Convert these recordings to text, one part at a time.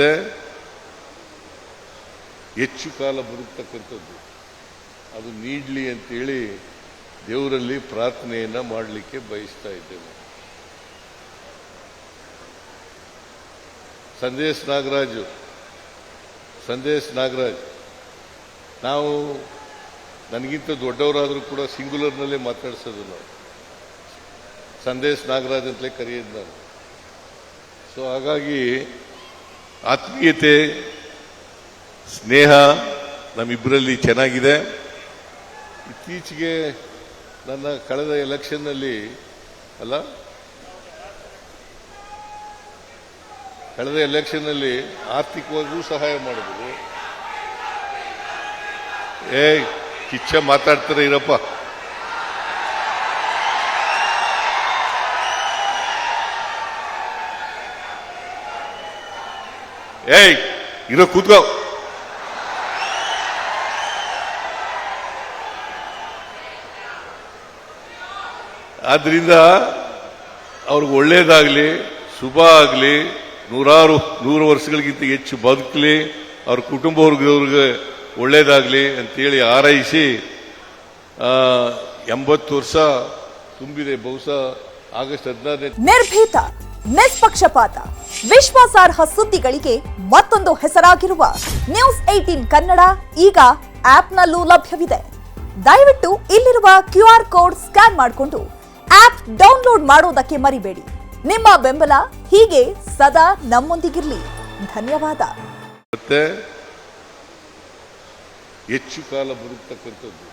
ಮತ್ತೆ ಹೆಚ್ಚು ಕಾಲ ಬದುಕತಕ್ಕಂಥದ್ದು ಅದು ನೀಡಲಿ ಅಂತೇಳಿ ದೇವರಲ್ಲಿ ಪ್ರಾರ್ಥನೆಯನ್ನ ಮಾಡಲಿಕ್ಕೆ ಬಯಸ್ತಾ ಇದ್ದೇವೆ. ಸಂದೇಶ್ ನಾಗರಾಜ್ ನಾವು ನನಗಿಂತ ದೊಡ್ಡವರಾದರೂ ಕೂಡ ಸಿಂಗುಲರ್ನಲ್ಲೇ ಮಾತಾಡ್ಸೋದು. ನಾವು ಸಂದೇಶ್ ನಾಗರಾಜ್ ಅಂತಲೇ ಕರೆಯೋದು ನಾನು. ಸೊ ಹಾಗಾಗಿ ಆತ್ಮೀಯತೆ ಸ್ನೇಹ ನಮ್ಮಿಬ್ಬರಲ್ಲಿ ಚೆನ್ನಾಗಿದೆ. ಇತ್ತೀಚೆಗೆ ನನ್ನ ಕಳೆದ ಎಲೆಕ್ಷನ್ನಲ್ಲಿ ಆರ್ಥಿಕವಾಗಿಯೂ ಸಹಾಯ ಮಾಡಿದ್ರು. ಕಿಚ್ಚ ಮಾತಾಡ್ತಾರೆ ಇರಪ್ಪ. ಇರೋ ಕೂತ್ಕೋ. ಆದ್ರಿಂದ ಅವ್ರಿಗೆ ಒಳ್ಳೇದಾಗ್ಲಿ, ಶುಭ ಆಗಲಿ, 100 ವರ್ಷಗಳಿಗಿಂತ ಹೆಚ್ಚು ಬದುಕಲಿ, ಅವ್ರ ಕುಟುಂಬ ವರ್ಗದವ್ರಿಗೆ ಒಳ್ಳೇದಾಗ್ಲಿ ಅಂತೇಳಿ ಹಾರೈಸಿ 80 ವರ್ಷ ತುಂಬಿದೆ. ಬಹುಶಃ ಆಗಸ್ಟ್ 15. ನಿರ್ಭೀತ, ನಿಷ್ಪಕ್ಷಪಾತ, ವಿಶ್ವಾಸಾರ್ಹ ಸುದ್ದಿಗಳಿಗೆ ಮತ್ತೊಂದು ಹೆಸರಾಗಿರುವ ನ್ಯೂಸ್ 18 ಕನ್ನಡ ಈಗ ಆಪ್ನಲ್ಲೂ ಲಭ್ಯವಿದೆ. ದಯವಿಟ್ಟು ಇಲ್ಲಿರುವ QR ಕೋಡ್ ಸ್ಕ್ಯಾನ್ ಮಾಡಿಕೊಂಡು ಆಪ್ ಡೌನ್ಲೋಡ್ ಮಾಡೋದಕ್ಕೆ ಮರಿಬೇಡಿ. ನಿಮ್ಮ ಬೆಂಬಲ ಹೀಗೆ ಸದಾ ನಮ್ಮೊಂದಿಗಿರಲಿ. ಧನ್ಯವಾದ. ಮತ್ತೆ ಹೆಚ್ಚು ಕಾಲ ಬದುಕತಕ್ಕಂಥದ್ದು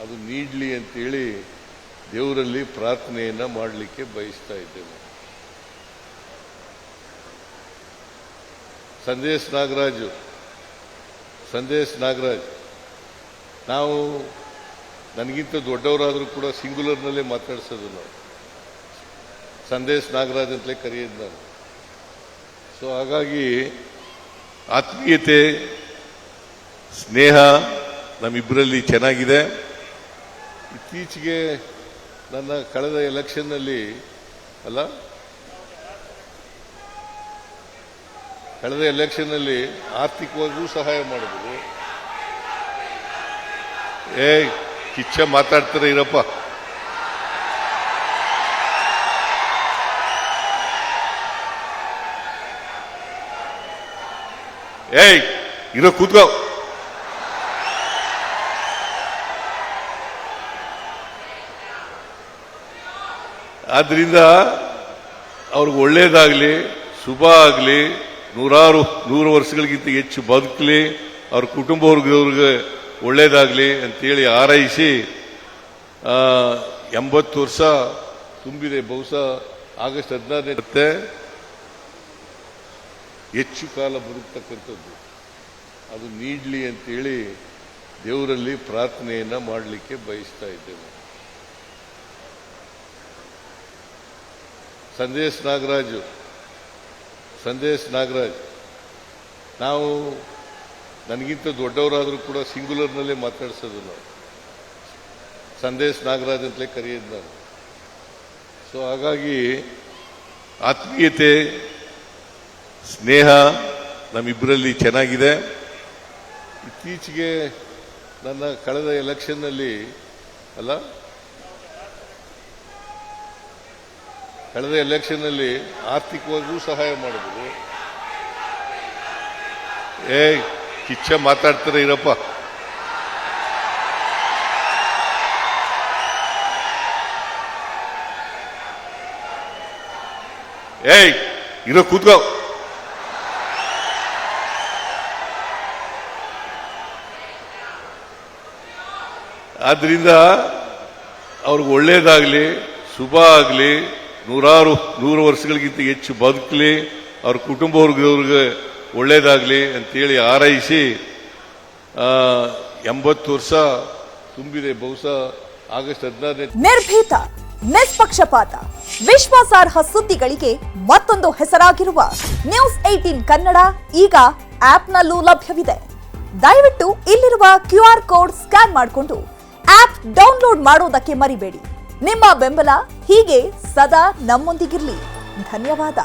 ಅದು ನೀಡಲಿ ಅಂತೇಳಿ ದೇವರಲ್ಲಿ ಪ್ರಾರ್ಥನೆಯನ್ನ ಮಾಡಲಿಕ್ಕೆ ಬಯಸ್ತಾ ಇದ್ದೇವೆ. ಸಂದೇಶ್ ನಾಗರಾಜ್ ನಾವು ನನಗಿಂತ ದೊಡ್ಡವರಾದರೂ ಕೂಡ ಸಿಂಗುಲರ್ನಲ್ಲೇ ಮಾತಾಡ್ಸೋದು. ನಾವು ಸಂದೇಶ್ ನಾಗರಾಜ್ ಅಂತಲೇ ಕರೆಯೋದು ನಾನು. ಸೊ ಹಾಗಾಗಿ ಆತ್ಮೀಯತೆ ಸ್ನೇಹ ನಮ್ಮಿಬ್ಬರಲ್ಲಿ ಚೆನ್ನಾಗಿದೆ. ಇತ್ತೀಚೆಗೆ ನನ್ನ ಕಳೆದ ಎಲೆಕ್ಷನ್ನಲ್ಲಿ ಆರ್ಥಿಕವಾಗಿಯೂ ಸಹಾಯ ಮಾಡಿದ್ರು. ಕಿಚ್ಚ ಮಾತಾಡ್ತಾರೆ ಇರಪ್ಪ. ಇರೋ ಕೂತ್ಕೋ. ಆದ್ರಿಂದ ಅವ್ರಿಗೆ ಒಳ್ಳೇದಾಗ್ಲಿ, ಶುಭ ಆಗಲಿ, 100 ವರ್ಷಗಳಿಗಿಂತ ಹೆಚ್ಚು ಬದುಕಲಿ, ಅವ್ರ ಕುಟುಂಬ ವರ್ಗದವ್ರಿಗೆ ಒಳ್ಳೇದಾಗ್ಲಿ ಅಂತೇಳಿ ಹಾರೈಸಿ 80 ವರ್ಷ ತುಂಬಿದೆ. ಬಹುಶಃ ಆಗಸ್ಟ್ 15. ಹೆಚ್ಚು ಕಾಲ ಬದುಕತಕ್ಕಂಥದ್ದು ಅದು ನೀಡಲಿ ಅಂತೇಳಿ ದೇವರಲ್ಲಿ ಪ್ರಾರ್ಥನೆಯನ್ನ ಮಾಡಲಿಕ್ಕೆ ಬಯಸ್ತಾ ಇದ್ದೇವೆ. ಸಂದೇಶ್ ನಾಗರಾಜ್ ನಾವು ನನಗಿಂತ ದೊಡ್ಡವರಾದರೂ ಕೂಡ ಸಿಂಗುಲರ್ನಲ್ಲೇ ಮಾತಾಡ್ಸೋದು. ನಾವು ಸಂದೇಶ್ ನಾಗರಾಜ್ ಅಂತಲೇ ಕರೆಯೋದು ನಾನು. ಸೊ ಹಾಗಾಗಿ ಆತ್ಮೀಯತೆ ಸ್ನೇಹ ನಮ್ಮಿಬ್ಬರಲ್ಲಿ ಚೆನ್ನಾಗಿದೆ. ಇತ್ತೀಚೆಗೆ ನನ್ನ ಕಳೆದ ಎಲೆಕ್ಷನ್ನಲ್ಲಿ ಆರ್ಥಿಕವಾಗಿಯೂ ಸಹಾಯ ಮಾಡಿದ್ರು. ಕಿಚ್ಚ ಮಾತಾಡ್ತಾರೆ ಇರಪ್ಪ. ಇರೋ ಕೂತ್ಕೋ. ಆದ್ರಿಂದ ಅವ್ರಿಗೆ ಒಳ್ಳೇದಾಗ್ಲಿ, ಶುಭ ಆಗಲಿ, 100 ವರ್ಷಗಳಿಗಿಂತ ಹೆಚ್ಚು ಬದುಕಲಿ, ಅವ್ರ ಕುಟುಂಬ ವರ್ಗದವ್ರಿಗೆ ಒಳ್ಳೇದಾಗ್ಲಿ ಅಂತೇಳಿ ಹಾರೈಸಿ 80 ವರ್ಷ ತುಂಬಿದೆ. ಬಹುಶಃ ಆಗಸ್ಟ್ 15. ನಿರ್ಭೀತ, ನಿಷ್ಪಕ್ಷಪಾತ, ವಿಶ್ವಾಸಾರ್ಹ ಸುದ್ದಿಗಳಿಗೆ ಮತ್ತೊಂದು ಹೆಸರಾಗಿರುವ ನ್ಯೂಸ್ 18 ಕನ್ನಡ ಈಗ ಆಪ್ನಲ್ಲೂ ಲಭ್ಯವಿದೆ. ದಯವಿಟ್ಟು ಇಲ್ಲಿರುವ QR ಕೋಡ್ ಸ್ಕ್ಯಾನ್ ಮಾಡಿಕೊಂಡು ಆಪ್ ಡೌನ್ಲೋಡ್ ಮಾಡೋದಕ್ಕೆ ಮರಿಬೇಡಿ. ನಿಮ್ಮ ಬೆಂಬಲ ಹೀಗೆ ಸದಾ ನಮ್ಮೊಂದಿಗಿರಲಿ. ಧನ್ಯವಾದ.